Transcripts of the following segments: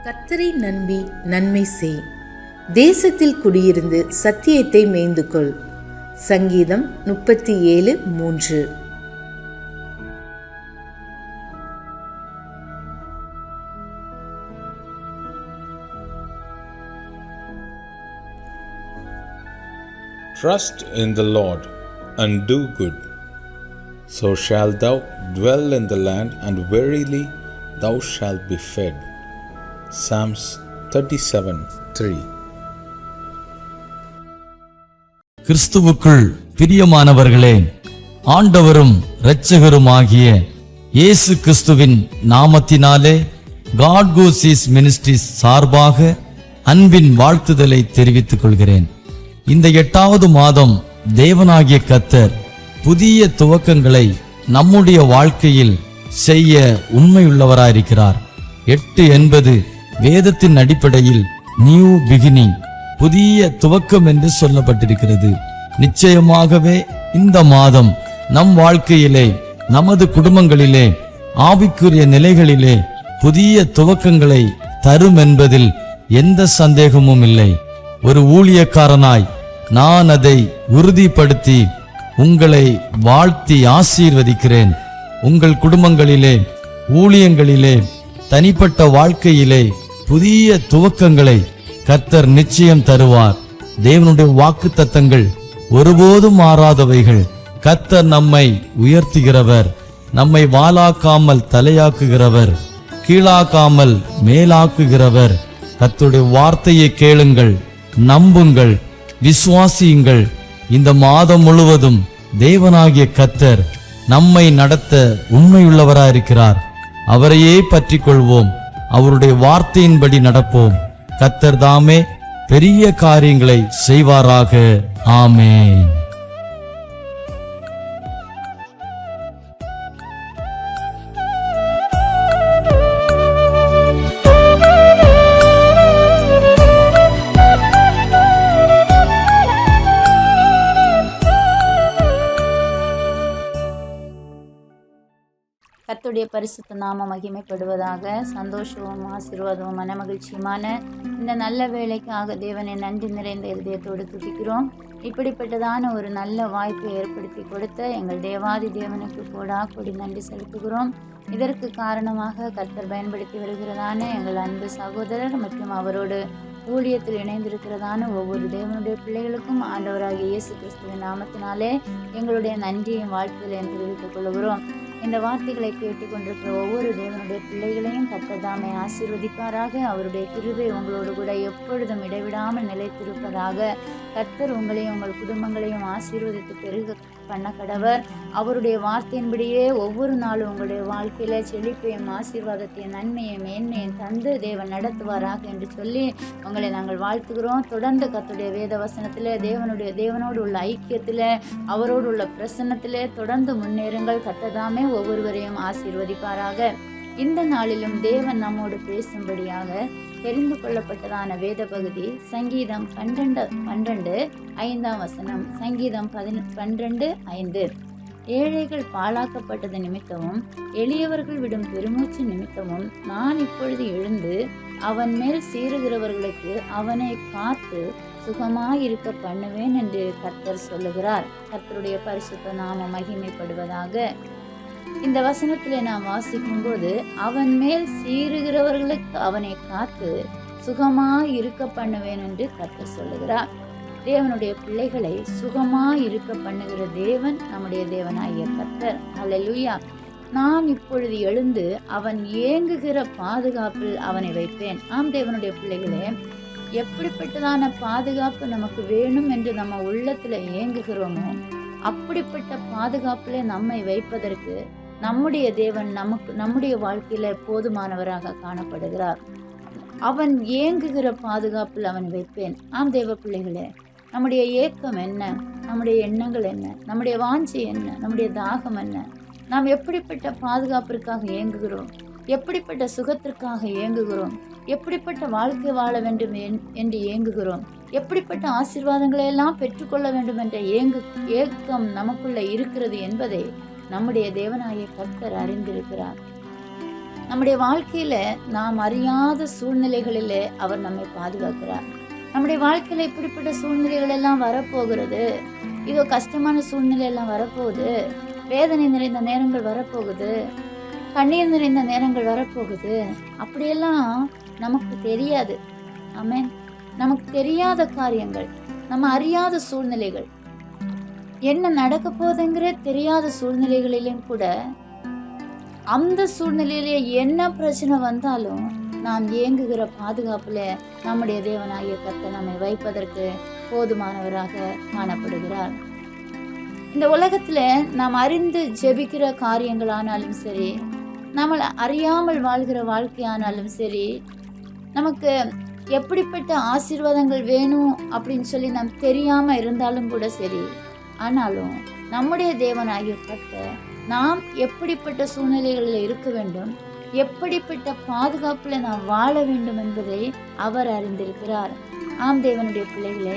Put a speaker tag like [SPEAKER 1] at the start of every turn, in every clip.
[SPEAKER 1] கர்த்தரை நம்பி நன்மை செய், தேசத்தில் குடியிருந்து சத்தியத்தை மேய்ந்து கொள். சங்கீதம் 37:3.
[SPEAKER 2] Trust in the Lord and do good, so shalt thou dwell in the land, and verily thou shalt be fed. Psalms 37:3.
[SPEAKER 3] கிறிஸ்துவுக்குள் பிரியமானவர்களே, ஆண்டவரும் இரட்சகருமாகிய இயேசு கிறிஸ்துவின் நாமத்தினாலே காட் கோசிஸ் மினிஸ்ட்ரிஸ் சார்பாக அன்பின் வாழ்த்துதலை தெரிவித்துக் கொள்கிறேன். இந்த 8வது மாதம் தேவனாகிய கர்த்தர் புதிய துவக்கங்களை நம்முடைய வாழ்க்கையில் செய்ய உண்மையுள்ளவராயிருக்கிறார். 8 என்பது வேதத்தின் அடிப்படையில் நியூ பிகினிங், புதிய துவக்கம் என்று சொல்லப்பட்டிருக்கிறது. நிச்சயமாகவே இந்த மாதம் நம் வாழ்க்கையிலே, நமது குடும்பங்களிலே, ஆவிக்குரிய நிலைகளிலே புதிய துவக்கங்களை தரும் என்பதில் எந்த சந்தேகமும் இல்லை. ஒரு ஊழியக்காரனாய் நான் அதை உறுதிப்படுத்தி உங்களை வாழ்த்தி ஆசீர்வதிக்கிறேன். உங்கள் குடும்பங்களிலே, ஊழியங்களிலே, தனிப்பட்ட வாழ்க்கையிலே புதிய துவக்கங்களை கர்த்தர் நிச்சயம் தருவார். தேவனுடைய வாக்குத்தத்தங்கள் ஒருபோதும் மாறாதவைகள். கர்த்தர் நம்மை உயர்த்துகிறவர், நம்மை வாலாக்காமல் தலையாக்குகிறவர், கீழாக்காமல் மேலாக்குகிறவர். கர்த்தருடைய வார்த்தையை கேளுங்கள், நம்புங்கள், விசுவாசியுங்கள். இந்த மாதம் முழுவதும் தேவனாகிய கர்த்தர் நம்மை நடத்த உண்மையுள்ளவராயிருக்கிறார். அவரையே பற்றி கொள்வோம், அவருடைய வார்த்தையின்படி நடப்போம். கர்த்தர் தாமே பெரிய காரியங்களை செய்வாராக. ஆமென்.
[SPEAKER 4] கர்த்தருடைய பரிசுத்த நாம மகிமைப்படுவதாக. சந்தோஷமும் ஆசீர்வாதமும் மனமகிழ்ச்சியுமான இந்த நல்ல வேலைக்காக தேவனை நன்றி நிறைந்த இருதயத்தோடு துதிக்கிறோம். இப்படிப்பட்டதான ஒரு நல்ல வாய்ப்பை ஏற்படுத்தி கொடுத்த எங்கள் தேவாதி தேவனுக்கு கொடி நன்றி செலுத்துகிறோம். இதற்கு காரணமாக கர்த்தர் பயன்படுத்தி வருகிறதான எங்கள் அன்பு சகோதரர் மற்றும் அவரோடு ஊழியத்தில் இணைந்திருக்கிறதான ஒவ்வொரு தேவனுடைய பிள்ளைகளுக்கும் ஆண்டவராகிய இயேசு கிறிஸ்துவின் நாமத்தினாலே எங்களுடைய நன்றியும் வாழ்த்துதலையும் தெரிவித்துக் கொள்கிறோம். இந்த வார்த்தைகளை கேட்டுக்கொண்டிருக்கிற ஒவ்வொரு தேவனுடைய பிள்ளைகளையும் கர்த்தர் தாமே ஆசீர்வதிப்பாராக. அவருடைய கிருபை உங்களோடு கூட எப்பொழுதும் இடைவிடாமல் நிலைத்திருப்பதாக. கர்த்தர் உங்களையும் உங்கள் குடும்பங்களையும் ஆசீர்வதித்து பெருக பண்ண கடவர். அவருடைய வார்த்தையின்படியே ஒவ்வொரு நாளும் உங்களுடைய வாழ்க்கையில செழிப்பையும் ஆசீர்வாதத்தையும் நன்மையும் மேன்மையும் தந்து தேவன் நடத்துவாராக என்று சொல்லி உங்களை நாங்கள் வாழ்த்துகிறோம். தொடர்ந்து கர்த்தருடைய வேத வசனத்திலே, தேவனோடு உள்ள ஐக்கியத்தில், அவரோடு உள்ள பிரசன்னத்திலே தொடர்ந்து முன்னேறுங்கள். கர்த்தர் தாமே ஒவ்வொருவரையும் ஆசீர்வதிப்பாராக. இந்த நாளிலும் தேவன் நம்மோடு பேசும்படியாக தெரிந்து கொள்ளப்பட்டதான வேத பகுதி சங்கீதம் 12:5. சங்கீதம் 12:5. ஏழைகள் பாழாக்கப்பட்டது நிமித்தமும் எளியவர்கள் விடும் பெருமூச்சு நிமித்தமும் நான் இப்பொழுது எழுந்து அவன் மேல் சீறுகிறவர்களுக்கு அவனை காத்து சுகமாயிருக்க பண்ணுவேன் என்று கர்த்தர் சொல்லுகிறார். கர்த்தருடைய பரிசுத்த நாம மகிமைப்படுவதாக. இந்த வசனத்திலே நாம் வாசிக்கும் போது அவன் மேல் சீறுகிறவர்களுக்கு அவனை காத்து சுகமாய் இருக்க பண்ணுவேன் என்று கர்த்தர் சொல்லுகிறார். தேவனுடைய பிள்ளைகளை சுகமாய் இருக்க பண்ணுகிற தேவன் நம்முடைய தேவனாகிய கர்த்தர். அல்லேலூயா. நான் இப்பொழுது எழுந்து அவன் ஏங்குகிற பாதுகாப்பில் அவனை வைப்பேன். ஆம் தேவனுடைய பிள்ளைகளே, எப்படிப்பட்டதான பாதுகாப்பு நமக்கு வேணும் என்று நம்ம உள்ளத்துல ஏங்குகிறோமோ அப்படிப்பட்ட பாதுகாப்பிலே நம்மை வைப்பதற்கு நம்முடைய தேவன் நம்முடைய வாழ்க்கையில போதுமானவராக காணப்படுகிறார். அவன் ஏங்குகிற பாதுகாப்பில் அவன் வைப்பேன். ஆம் தேவ பிள்ளைகளே, நம்முடைய ஏக்கம் என்ன, நம்முடைய எண்ணங்கள் என்ன, நம்முடைய வாஞ்சை என்ன, நம்முடைய தாகம் என்ன, நாம் எப்படிப்பட்ட பாதுகாப்பிற்காக ஏங்குகிறோம், எப்படிப்பட்ட சுகத்திற்காக ஏங்குகிறோம், எப்படிப்பட்ட வாழ்க்கை வாழ வேண்டும் என்று ஏங்குகிறோம், எப்படிப்பட்ட ஆசீர்வாதங்களை எல்லாம் பெற்றுக்கொள்ள வேண்டும் என்ற ஏக்கம் நமக்குள்ள இருக்கிறது என்பதை நம்முடைய தேவனாகிய கர்த்தர் அறிந்திருக்கிறார். நம்முடைய வாழ்க்கையில நாம் அறியாத சூழ்நிலைகளிலே அவர் நம்மை பாதுகாக்கிறார். நம்முடைய வாழ்க்கையில இப்படிப்பட்ட சூழ்நிலைகள் எல்லாம் வரப்போகிறது, இதோ கஷ்டமான சூழ்நிலை எல்லாம் வரப்போகுது, வேதனை நிறைந்த நேரங்கள் வரப்போகுது, கண்ணீர் நிறைந்த நேரங்கள் வரப்போகுது, அப்படியெல்லாம் நமக்கு தெரியாது. ஆமென். நமக்கு தெரியாத காரியங்கள், நம்ம அறியாத சூழ்நிலைகள், என்ன நடக்க போகுதுங்கிற தெரியாத சூழ்நிலைகளிலும் கூட, அந்த சூழ்நிலையிலே என்ன பிரச்சனை வந்தாலும் நாம் ஏங்குகிற பாதுகாப்புல நம்முடைய தேவனாகிய கர்த்தர் நம்மை வைப்பதற்கு போதுமானவராக காணப்படுகிறார். இந்த உலகத்துல நாம் அறிந்து ஜெபிக்கிற காரியங்களானாலும் சரி, நம்மளை அறியாமல் வாழ்கிற வாழ்க்கையானாலும் சரி, நமக்கு எப்படிப்பட்ட ஆசீர்வாதங்கள் வேணும் அப்படின்னு சொல்லி நாம் தெரியாம இருந்தாலும் கூட சரி, ஆனாலும் நம்முடைய தேவனாகிய கர்த்தர் நாம் எப்படிப்பட்ட சூழ்நிலைகளில் இருக்க வேண்டும், எப்படிப்பட்ட பாதுகாப்புல நாம் வாழ வேண்டும் என்பதை அவர் அறிந்திருக்கிறார். ஆம் தேவனுடைய பிள்ளைகளே,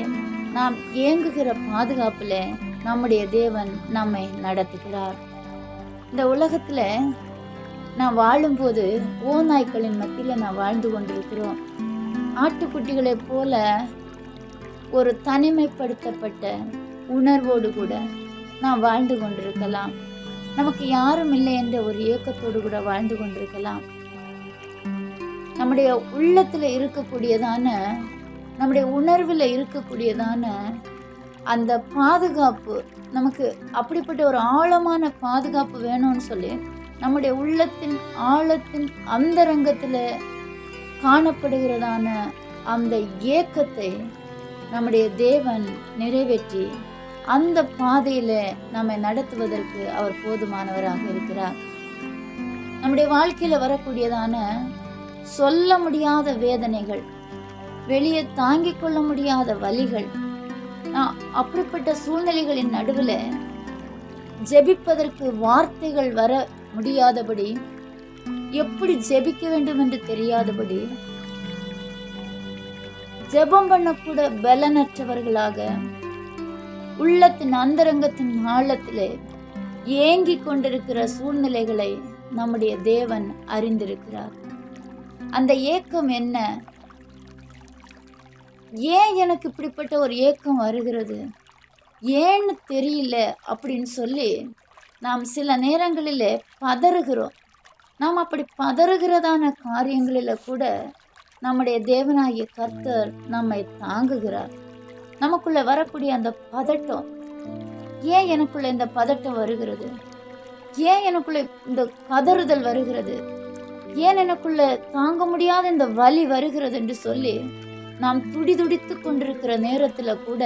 [SPEAKER 4] நாம் ஏங்குகிற பாதுகாப்புல நம்முடைய தேவன் நம்மை நடத்துகிறார். இந்த உலகத்துல நாம் வாழும்போது ஓநாய்க்களின் மத்தியில நாம் வாழ்ந்து கொண்டிருக்கிறோம். ஆட்டுக்குட்டிகளைப் போல ஒரு தனிமைப்படுத்தப்பட்ட உணர்வோடு கூட நாம் வாழ்ந்து கொண்டிருக்கலாம். நமக்கு யாரும் இல்லை என்ற ஒரு ஏக்கத்தோடு கூட வாழ்ந்து கொண்டிருக்கலாம். நம்முடைய உள்ளத்துல இருக்கக்கூடியதான, நம்முடைய உணர்வில் இருக்கக்கூடியதான அந்த பாதுகாப்பு, நமக்கு அப்படிப்பட்ட ஒரு ஆழமான பாதுகாப்பு வேணும்னு சொல்லி நம்முடைய உள்ளத்தின் ஆழத்தின் அந்தரங்கத்துல காணப்படுகிறதான அந்த ஏக்கத்தை நம்முடைய தேவன் நிறைவேற்றி அந்த பாதையில நம்மை நடத்துவதற்கு அவர் போதுமானவராக இருக்கிறார். நம்முடைய வாழ்க்கையில வரக்கூடியதான சொல்ல முடியாத வேதனைகள், வெளியே தாங்கிக் கொள்ள முடியாத வலிகள், அப்படிப்பட்ட சூழ்நிலைகளின் நடுவில் ஜெபிப்பதற்கு வார்த்தைகள் வர முடியாதபடி, எப்படி ஜெபிக்க வேண்டும் என்று தெரியாதபடி, ஜெபம் பண்ணக்கூட பலனற்றவர்களாக உள்ளத்தின் அந்தரங்கத்தின் ஆழத்திலே ஏங்கிக் கொண்டிருக்கிற சூழ்நிலைகளை நம்முடைய தேவன் அறிந்திருக்கிறார். அந்த ஏக்கம் என்ன? ஏன் எனக்கு இப்படிப்பட்ட ஒரு ஏக்கம் வருகிறது, ஏன்னு தெரியல அப்படின்னு சொல்லி நாம் சில நேரங்களில் பதறுகிறோம். நாம் அப்படி பதறுகிறதான காரியங்களில் கூட நம்முடைய தேவனாகிய கர்த்தர் நம்மை தாங்குகிறார். நமக்குள்ள வரக்கூடிய அந்த பதட்டம், ஏன் எனக்குள்ள இந்த பதட்டம் வருகிறது, ஏன் எனக்குள்ள இந்த கதறுதல் வருகிறது, ஏன் எனக்குள்ள தாங்க முடியாத இந்த வலி வருகிறது என்று சொல்லி நாம் துடிதுடித்து கொண்டிருக்கிற நேரத்துல கூட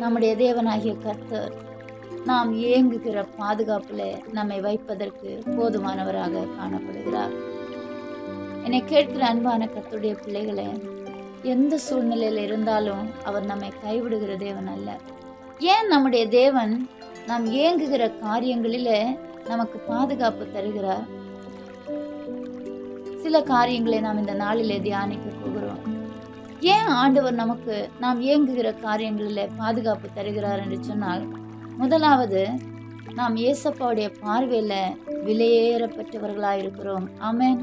[SPEAKER 4] நம்முடைய தேவனாகிய கர்த்தர் நாம் ஏங்குகிற பாதுகாப்புல நம்மை வைப்பதற்கு போதுமானவராக காணப்படுகிறார். என்னை கேட்கிற அன்பான கர்த்தருடைய பிள்ளைகளே, எந்த சூழ்நிலையில இருந்தாலும் அவர் நம்மை கைவிடுகிற தேவன் அல்ல. ஏன் நம்முடைய தேவன் நாம் ஏங்குகிற காரியங்களில நமக்கு பாதுகாப்பு தருகிறார்? சில காரியங்களை நாம் இந்த நாளிலே தியானிக்க போகிறோம். ஏன் ஆண்டவர் நமக்கு நாம் ஏங்குகிற காரியங்களில் பாதுகாப்பு தருகிறார் என்று சொன்னால், முதலாவது, நாம் ஏசப்பாவுடைய பார்வையில விலையேறப்பட்டவர்களாக இருக்கிறோம். ஆமென்.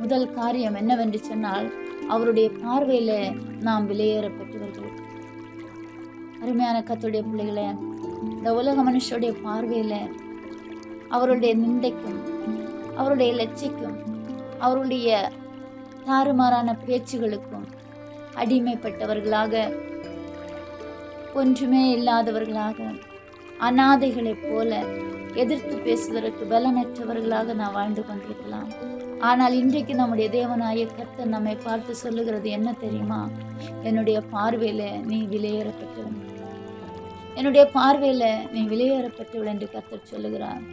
[SPEAKER 4] முதல் காரியம் என்னவென்று சொன்னால், அவருடைய பார்வையில நாம் விலையேறப்பட்டவர்கள். அருமையான கர்த்தருடைய பிள்ளைகளே, இந்த உலக மனுஷருடைய பார்வையில அவருடைய நிந்தைக்கும், அவருடைய லட்சிக்கும், அவருடைய தாறுமாறான பேச்சுகளுக்கும் அடிமைப்பட்டவர்களாக, ஒன்றுமே இல்லாதவர்களாக, அநாதைகளைப் போல எதிர்த்து பேசுவதற்கு பலனற்றவர்களாக நாம் வாழ்ந்து கொண்டிருக்கலாம். ஆனால் இன்றைக்கு நம்முடைய தேவனாகிய கர்த்தர் நம்மை பார்த்து சொல்லுகிறது என்ன தெரியுமா? என்னுடைய பார்வையில நீ விலையேறப்பட்டவன், என்னுடைய பார்வையில நீ விலையேறப்பட்டவள் என்று கர்த்தர் சொல்லுகிறார்.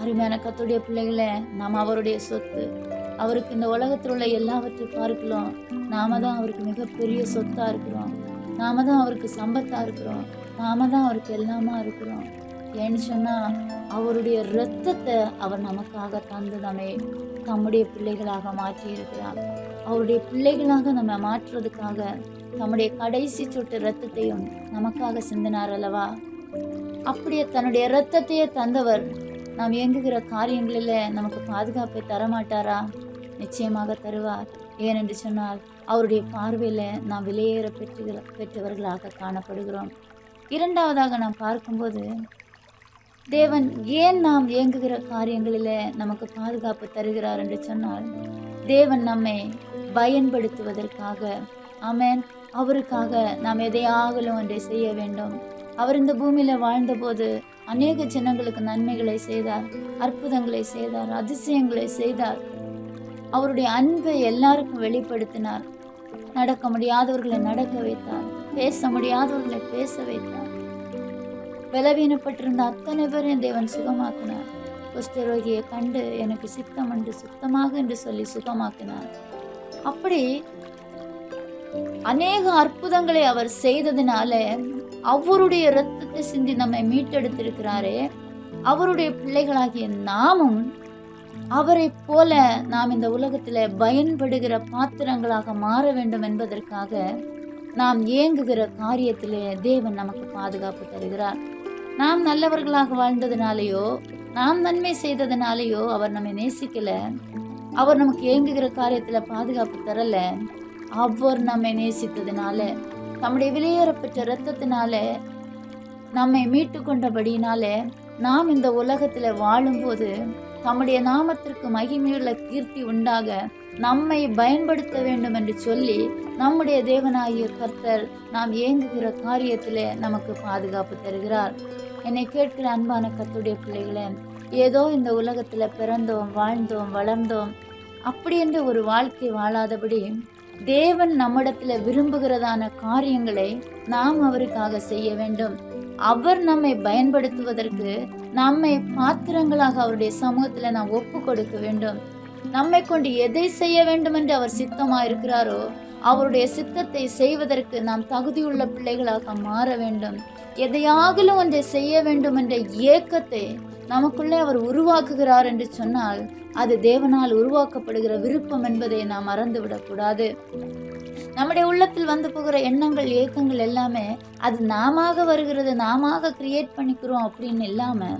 [SPEAKER 4] அருமையான கர்த்தருடைய பிள்ளைகளை, நாம் அவருடைய சொத்து. அவருக்கு இந்த உலகத்தில் உள்ள எல்லாவற்றையும் பார்க்கலாம். நாம தான் அவருக்கு மிகப்பெரிய சொத்தா இருக்கிறோம், நாம தான் அவருக்கு சம்பத்தா இருக்கிறோம், நாம தான் அவருக்கு எல்லாமா இருக்கிறோம். ஏன்னு சொன்னா, அவருடைய இரத்தத்தை அவர் நமக்காக தந்து நம்மை தம்முடைய பிள்ளைகளாக மாற்றி இருக்கிறார். அவருடைய பிள்ளைகளாக நம்ம மாற்றுறதுக்காக தம்முடைய கடைசி சொட்டு இரத்தத்தையும் நமக்காக சிந்தினார் அல்லவா? அப்படியே தன்னுடைய இரத்தத்தையே தந்தவர் நாம் இயங்குகிற காரியங்களில் நமக்கு பாதுகாப்பை தரமாட்டாரா? நிச்சயமாக தருவார். ஏனென்று சொன்னால் அவருடைய பார்வையில் நாம் விலையேற பெற்றவர்களாக காணப்படுகிறோம். இரண்டாவதாக நாம் பார்க்கும்போது, தேவன் ஏன் நாம் இயங்குகிற காரியங்களில் நமக்கு பாதுகாப்பு தருகிறார் என்று சொன்னால், தேவன் நம்மை பயன்படுத்துவதற்காக. ஆமென். அவருக்காக நாம் எதையாகலும் ஒன்றை செய்ய வேண்டும். அவர் இந்த பூமியில் வாழ்ந்தபோது அநேக ஜனங்களுக்கு நன்மைகளை செய்தார், அற்புதங்களை செய்தார், அதிசயங்களை செய்தார். அவருடைய அன்பை எல்லாருக்கும் வெளிப்படுத்தினார். நடக்க முடியாதவர்களை நடக்க வைத்தார், பேச முடியாதவர்களை பேச வைத்தார். பலவீனப்பட்டிருந்த அத்தனை பேரையும் தேவன் சுகமாக்கினார். குஷ்டரோகியை கண்டு எனக்கு சித்தம் என்று சுத்தமாக என்று சொல்லி சுகமாக்கினார். அப்படி அநேக அற்புதங்களை அவர் செய்ததினால அவருடைய இரத்தத்தை சிந்தி நம்மை மீட்டெடுத்திருக்கிறாரே, அவருடைய பிள்ளைகளாகிய நாமும் அவரை போல நாம் இந்த உலகத்துல பயன்படுகிற பாத்திரங்களாக மாற வேண்டும் என்பதற்காக நாம் ஏங்குகிற காரியத்திலே தேவன் நமக்கு பாதுகாப்பு தருகிறார். நாம் நல்லவர்களாக வாழ்ந்ததினாலேயோ நாம் நன்மை செய்ததினாலேயோ அவர் நம்மை நேசிக்கல, அவர் நமக்கு ஏங்குகிற காரியத்துல பாதுகாப்பு தரல. அவர் நம்மை நேசித்ததினால, தம்முடைய விலையேறப்பெற்ற இரத்தத்தினால நம்மை மீட்டு கொண்டபடியினால நாம் இந்த உலகத்துல வாழும்போது தம்முடைய நாமத்திற்கு மகிமையுள்ள கீர்த்தி உண்டாக நம்மை பயன்படுத்த வேண்டும் என்று சொல்லி நம்முடைய தேவனாகிய கர்த்தர் நாம் ஏங்குகிற காரியத்திலே நமக்கு பாதுகாப்பு தருகிறார். என்னை கேட்கிற அன்பான கர்த்தருடைய பிள்ளைகளே, ஏதோ இந்த உலகத்துல பிறந்தோம், வாழ்ந்தோம், வளர்ந்தோம் அப்படி என்று ஒரு வாழ்க்கை வாழாதபடி தேவன் நம்மிடத்துல விரும்புகிறதான காரியங்களை நாம் அவருக்காக செய்ய வேண்டும். அவர் நம்மை பயன்படுத்துவதற்கு நம்மை பாத்திரங்களாக அவருடைய சமூகத்துல நாம் ஒப்பு கொடுக்க வேண்டும். நம்மை கொண்டு எதை செய்ய வேண்டும் என்று அவர் சித்தமா இருக்கிறாரோ அவருடைய சித்தத்தை செய்வதற்கு நாம் தகுதியுள்ள பிள்ளைகளாக மாற வேண்டும். எதையாகலும் ஒன்றை செய்ய வேண்டும் என்ற ஏக்கத்தை நமக்குள்ளே அவர் உருவாக்குகிறார் என்று சொன்னால் அது தேவனால் உருவாக்கப்படுகிற விருப்பம் என்பதை நாம் மறந்துவிடக்கூடாது. நம்முடைய உள்ளத்தில் வந்து போகிற எண்ணங்கள், ஏக்கங்கள் எல்லாமே அது நாம வருகிறது, நாம கிரியேட் பண்ணிக்கிறோம் அப்படின்னு இல்லாம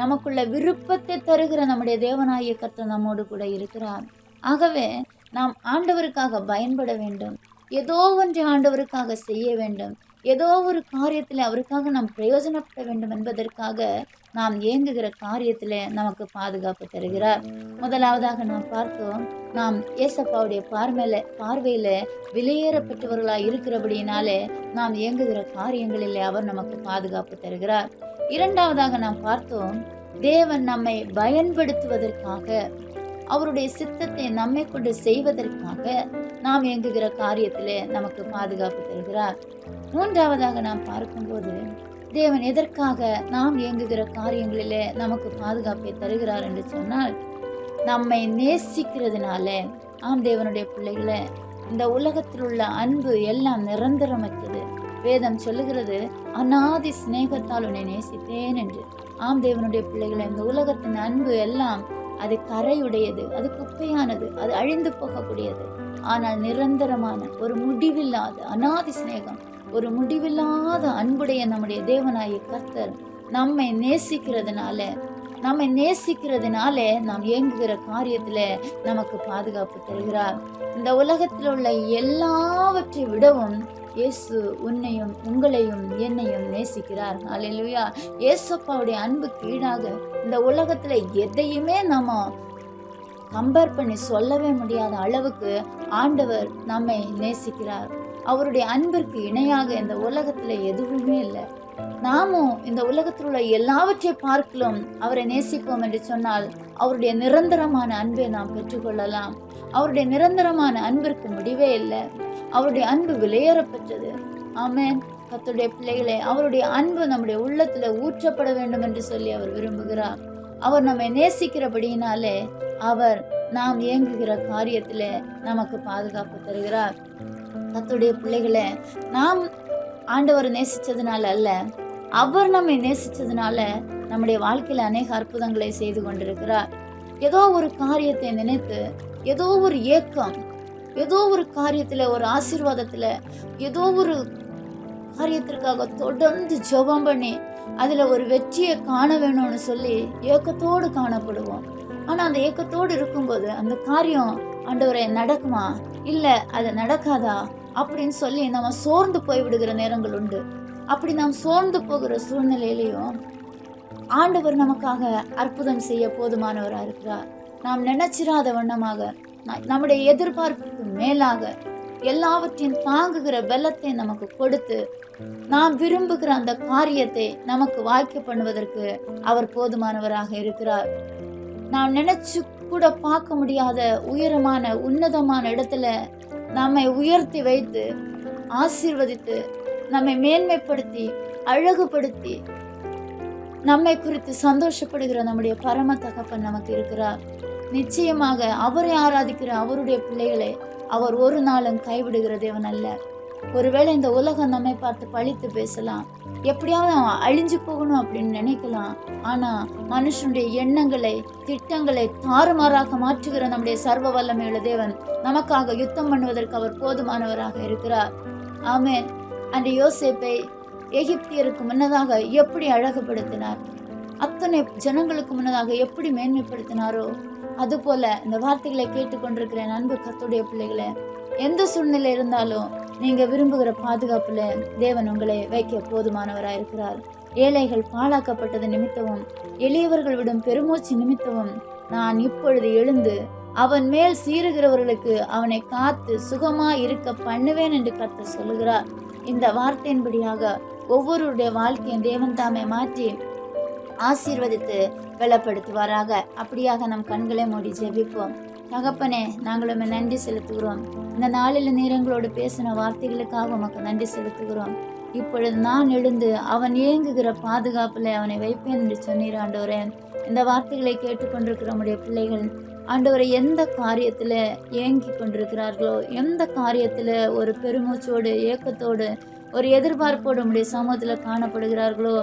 [SPEAKER 4] நமக்குள்ள விருப்பத்தை தருகிற நம்முடைய தேவனாகிய கர்த்தர் நம்மோடு கூட இருக்கிறார். ஆகவே நாம் ஆண்டவருக்காக பயன்பட வேண்டும். ஏதோ ஒன்றை ஆண்டவருக்காக செய்ய வேண்டும். ஏதோ ஒரு காரியத்தில் அவருக்காக நாம் பிரயோஜனப்பட வேண்டும் என்பதற்காக நாம் ஏங்குகிற காரியத்தில் நமக்கு பாதுகாப்பு தருகிறார். முதலாவதாக நாம் பார்த்தோம், நாம் ஏசப்பாவுடைய பார்வையில் விலையேறப்பட்டவர்களாக இருக்கிறபடியினாலே நாம் ஏங்குகிற காரியங்களில் அவர் நமக்கு பாதுகாப்பு தருகிறார். இரண்டாவதாக நாம் பார்த்தோம், தேவன் நம்மை பயன்படுத்துவதற்காக, அவருடைய சித்தத்தை நம்மை கொண்டு செய்வதற்காக நாம் இயங்குகிற காரியத்திலே நமக்கு பாதுகாப்பு தருகிறார். மூன்றாவதாக நாம் பார்க்கும்போது, தேவன் எதற்காக நாம் இயங்குகிற காரியங்களிலே நமக்கு பாதுகாப்பை தருகிறார் என்று சொன்னால், நம்மை நேசிக்கிறதுனால. ஆம் தேவனுடைய பிள்ளைகளே, இந்த உலகத்தில் உள்ள அன்பு எல்லாம் நிரந்தரமற்றது. வேதம் சொல்லுகிறது, அநாதி சிநேகத்தால் உன்னை நேசித்தேன் என்று. ஆம் தேவனுடைய பிள்ளைகளே, இந்த உலகத்தின் அன்பு எல்லாம் அது கரையுடையது, அது குப்பையானது, அது அழிந்து போகக்கூடியது. ஆனால் நிரந்தரமான ஒரு முடிவில்லாத அநாதி சிநேகம், ஒரு முடிவில்லாத அன்புடைய நம்முடைய தேவனாகிய கர்த்தர் நம்மை நேசிக்கிறதுனாலே நாம் இயங்குகிற காரியத்துல நமக்கு பாதுகாப்பு தருகிறார். இந்த உலகத்தில் உள்ள எல்லாவற்றை விடவும் இயேசு உன்னையும் உங்களையும் என்னையும் நேசிக்கிறார். அல்லேலூயா. இயேசுப்பாவுடைய அன்புக்கு ஈடாக இந்த உலகத்துல எதையுமே நம்ம கம்பேர் பண்ணி சொல்லவே முடியாத அளவுக்கு ஆண்டவர் நம்மை நேசிக்கிறார். அவருடைய அன்பிற்கு இணையாக இந்த உலகத்துல எதுவுமே இல்லை. நாமும் இந்த உலகத்தில் உள்ள எல்லாவற்றை பார்க்கலாம் அவரை நேசிப்போம் என்று சொன்னால் அவருடைய நிரந்தரமான அன்பை நாம் பெற்றுக்கொள்ளலாம். அவருடைய நிரந்தரமான அன்பிற்கு முடிவே இல்லை. அவருடைய அன்பு விலையேறப்பெற்றது. ஆமென். கர்த்தருடைய பிள்ளைகளே, அவருடைய அன்பு நம்முடைய உள்ளத்துல ஊற்றப்பட வேண்டும் என்று சொல்லி அவர் விரும்புகிறார். அவர் நம்மை நேசிக்கிறபடியினாலே அவர் நாம் இயங்குகிற காரியத்துல நமக்கு பாதுகாப்பு தருகிறார். கர்த்தருடைய பிள்ளைகளே, நாம் ஆண்டவர் நேசிச்சதுனால அல்ல, அவர் நம்மை நேசிச்சதுனால நம்முடைய வாழ்க்கையில அநேக அற்புதங்களை செய்து கொண்டிருக்கிறார். ஏதோ ஒரு காரியத்தை நினைத்து, ஏதோ ஒரு ஏக்கம், ஏதோ ஒரு காரியத்துல, ஒரு ஆசீர்வாதத்துல, ஏதோ ஒரு காரியத்திற்காக தொடர்ந்து ஜெபம் பண்ணி அதில் ஒரு வெற்றியை காண வேணும்னு சொல்லி ஏக்கத்தோடு காணப்படுவோம். ஆனால் அந்த ஏக்கத்தோடு இருக்கும்போது அந்த காரியம் ஆண்டவரே நடக்குமா, இல்லை அது நடக்காதா அப்படின்னு சொல்லி நம்ம சோர்ந்து போய் விடுகிற நேரங்கள் உண்டு. அப்படி நாம் சோர்ந்து போகிற சூழ்நிலையிலையும் ஆண்டவர் நமக்காக அற்புதம் செய்ய போதுமானவராக இருக்கிறார். நாம் நினைச்சிராத வண்ணமாக, நம்முடைய எதிர்பார்ப்புக்கு மேலாக எல்லாவற்றையும் தாங்குகிற பலத்தை நமக்கு கொடுத்து நாம் விரும்புகிற அந்த காரியத்தை நமக்கு வாய்க்க பண்ணுவதற்கு அவர் போதுமானவராக இருக்கிறார். நாம் நினைச்சு கூட பார்க்க முடியாத உயரமான உன்னதமான இடத்துல நம்மை உயர்த்தி வைத்து ஆசீர்வதித்து நம்மை மேன்மைப்படுத்தி அழகுபடுத்தி நம்மை குறித்து சந்தோஷப்படுகிற நம்முடைய பரம தகப்பன் நமக்கு இருக்கிறார். நிச்சயமாக அவரை ஆராதிக்கிற அவருடைய பிள்ளைகளை அவர் ஒரு நாளும் கைவிடுகிற தேவன் அல்ல. ஒருவேளை இந்த உலகம் நம்மை பார்த்து பழித்து பேசலாம், எப்படியாவது அவன் அழிஞ்சு போகணும் அப்படின்னு நினைக்கலாம். ஆனா மனுஷனுடைய எண்ணங்களை திட்டங்களை தாறுமாறாக மாற்றுகிற நம்முடைய சர்வ வல்லமையுள்ள தேவன் நமக்காக யுத்தம் பண்ணுவதற்கு அவர் போதுமானவராக இருக்கிறார். ஆமென். அந்த யோசேப்பை எகிப்தியருக்கு முன்னதாக எப்படி அழகுபடுத்தினார், அத்தனை ஜனங்களுக்கு முன்னதாக எப்படி மேன்மைப்படுத்தினாரோ அதுபோல இந்த வார்த்தைகளை கேட்டுக்கொண்டிருக்கிற அன்பு கர்த்தருடைய பிள்ளைகளே, எந்த சூழ்நிலை இருந்தாலும் நீங்க விரும்புகிற பாதுகாப்புல தேவன் உங்களை வைக்க போதுமானவராக இருக்கிறார். ஏழைகள் பாழாக்கப்பட்டது நிமித்தமும் எளியவர்கள் விடும் பெருமூச்சு நிமித்தமும் நான் இப்பொழுது எழுந்து அவன் மேல் சீறுகிறவர்களுக்கு அவனை காத்து சுகமா இருக்க பண்ணுவேன் என்று கர்த்தர் சொல்லுகிறார். இந்த வார்த்தையின்படியாக ஒவ்வொருடைய வாழ்க்கையும் தேவன் தாமே மாற்றி ஆசீர்வதித்து பலப்படுத்துவாராக. அப்படியாக நம் கண்களை மூடி ஜெபிப்போம். தகப்பனே, நாங்களும் நன்றி செலுத்துகிறோம். இந்த நாளில் நீரங்களோடு பேசின வார்த்தைகளுக்காக உமக்கு நன்றி செலுத்துகிறோம். இப்பொழுது நான் எழுந்து அவன் ஏங்குகிற பாதுகாப்புல அவனை வைப்பேன் என்று சொன்னீர் ஆண்டவரே. இந்த வார்த்தைகளை கேட்டுக்கொண்டிருக்கிற நம்முடைய பிள்ளைகள் ஆண்டவரை எந்த காரியத்துல ஏங்கி கொண்டிருக்கிறார்களோ, எந்த காரியத்துல ஒரு பெருமூச்சோடு ஏக்கத்தோடு ஒரு எதிர்பார்ப்போடு நம்முடைய சமூகத்துல காணப்படுகிறார்களோ,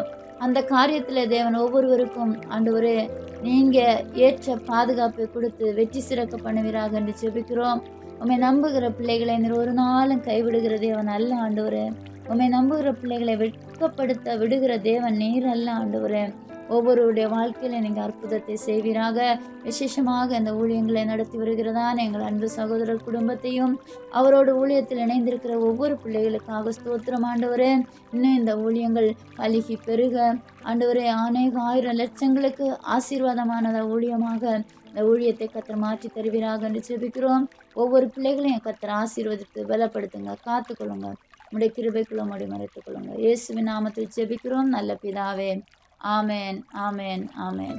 [SPEAKER 4] அந்த காரியத்துல தேவன் ஒவ்வொருவருக்கும் ஆண்டவரே நீங்க ஏற்ற பாதுகாப்பை கொடுத்து வெற்றி சிறக்க பண்ணுவீராக என்று ஜெபிக்கிறோம். உம்மை நம்புகிற பிள்ளைகளை நீர் ஒரு நாளும் கைவிடுகிற தேவன் அல்ல ஆண்டவரே. உம்மை நம்புகிற பிள்ளைகளை வெட்கப்படுத்த விடுகிற தேவன் நீர் அல்ல ஆண்டவரே. ஒவ்வொருடைய வாழ்க்கையில நீங்கள் அற்புதத்தை செய்வீராக. விசேஷமாக இந்த ஊழியங்களை நடத்தி வருகிறதான எங்கள் அன்பு சகோதரர் குடும்பத்தையும் அவரோட ஊழியத்தில் இணைந்திருக்கிற ஒவ்வொரு பிள்ளைகளுக்காக ஸ்தோத்திரம் ஆண்டவரே. இன்னும் இந்த ஊழியங்கள் பலுகி பெருக ஆண்டவரே அநேக ஆயிரம் லட்சங்களுக்கு ஆசீர்வாதமானத ஊழியமாக இந்த ஊழியத்தை கர்த்தர் மாற்றி தருவீராக என்று ஜெபிக்கிறோம். ஒவ்வொரு பிள்ளைகளையும் கர்த்தர் ஆசீர்வதித்து பலப்படுத்துங்க, காத்துக்கொள்ளுங்க, உடைய கிருபைக்குள்ள மூடி மறைத்துக் கொள்ளுங்க. இயேசுவின் நாமத்தில் ஜெபிக்கிறோம் நல்ல பிதாவே. ஆமென், ஆமென், ஆமென்.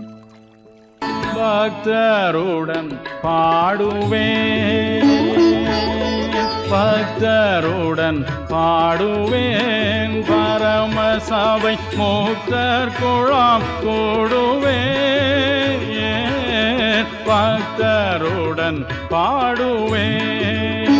[SPEAKER 5] பக்தருடன் பாடுவேன், பக்தருடன் பாடுவேன், பரமசபை முக்தர் குழாம் கூடுவேன், பக்தருடன் பாடுவேன்.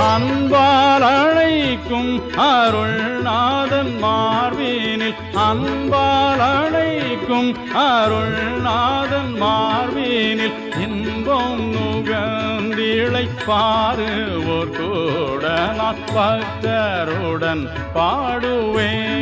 [SPEAKER 5] அன்பால் அழைக்கும் அருள்நாதன் மார்பினில், அன்பால் அழைக்கும் அருள்நாதன் மார்பினில் இன்பம் நுகர்ந்திழை பாருவோர் கூட நான் பக்தருடன் பாடுவேன்.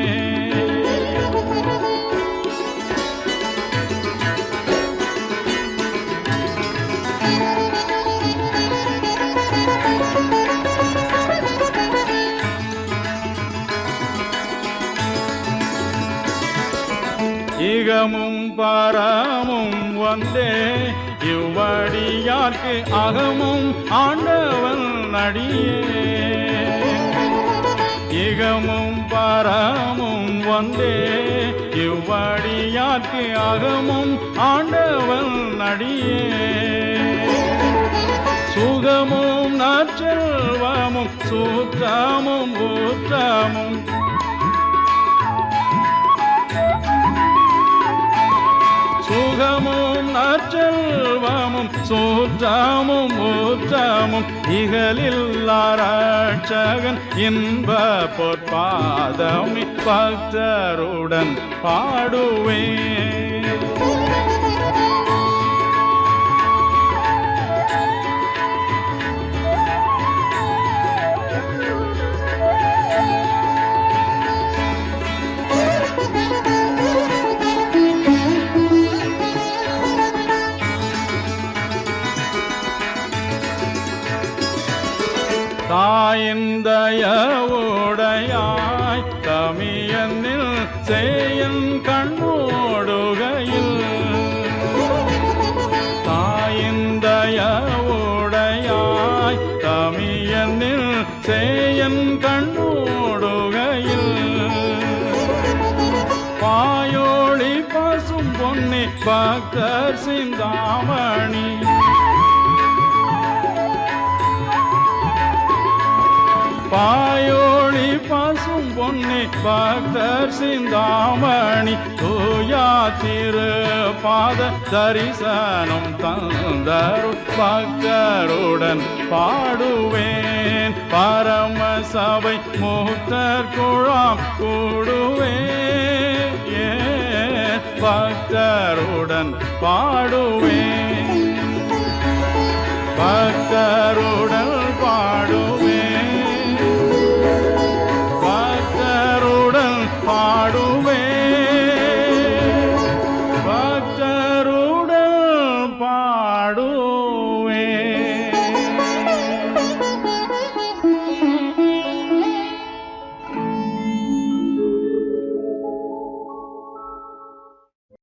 [SPEAKER 5] இகமும் பரமும் வந்தே இவ்வடியார்க்கு அகமும் ஆண்டவன் நடியே. இகமும் பரமும் வந்தே இவ்வடியார்க்கு அகமும் ஆண்டவன் நடியே. சுகமும் நற்செல்வமும் சுத்தமும் ஊற்றமும், சுகமும் நற்செல்வமும் சுத்தமும் ஊற்றமும் இகலில்லா ரட்சகன் இன்ப பொற்பாதம் பக்தருடன் பாடுவேன். தாயின் தயவுடையாய் தமியனில் செய்யன் கண்ணோடுகையில் தாயின் தயவுடையாய் தமியனில் செய்யன் கண்ணோடுகையில் பாயோளி பசும் பொன்னி பக்தர் சிந்தாமணி பாயோளி பசும் பொன்னி பக்தர் சிந்தாமணி தூயா திரு பாத தரிசனம் தந்தருள் பக்தருடன் பாடுவேன் பரம சபை முக்தர் குழாம் கூடுவேன் பக்தருடன் பாடுவேன் பக்தருடன் பாடுவேன்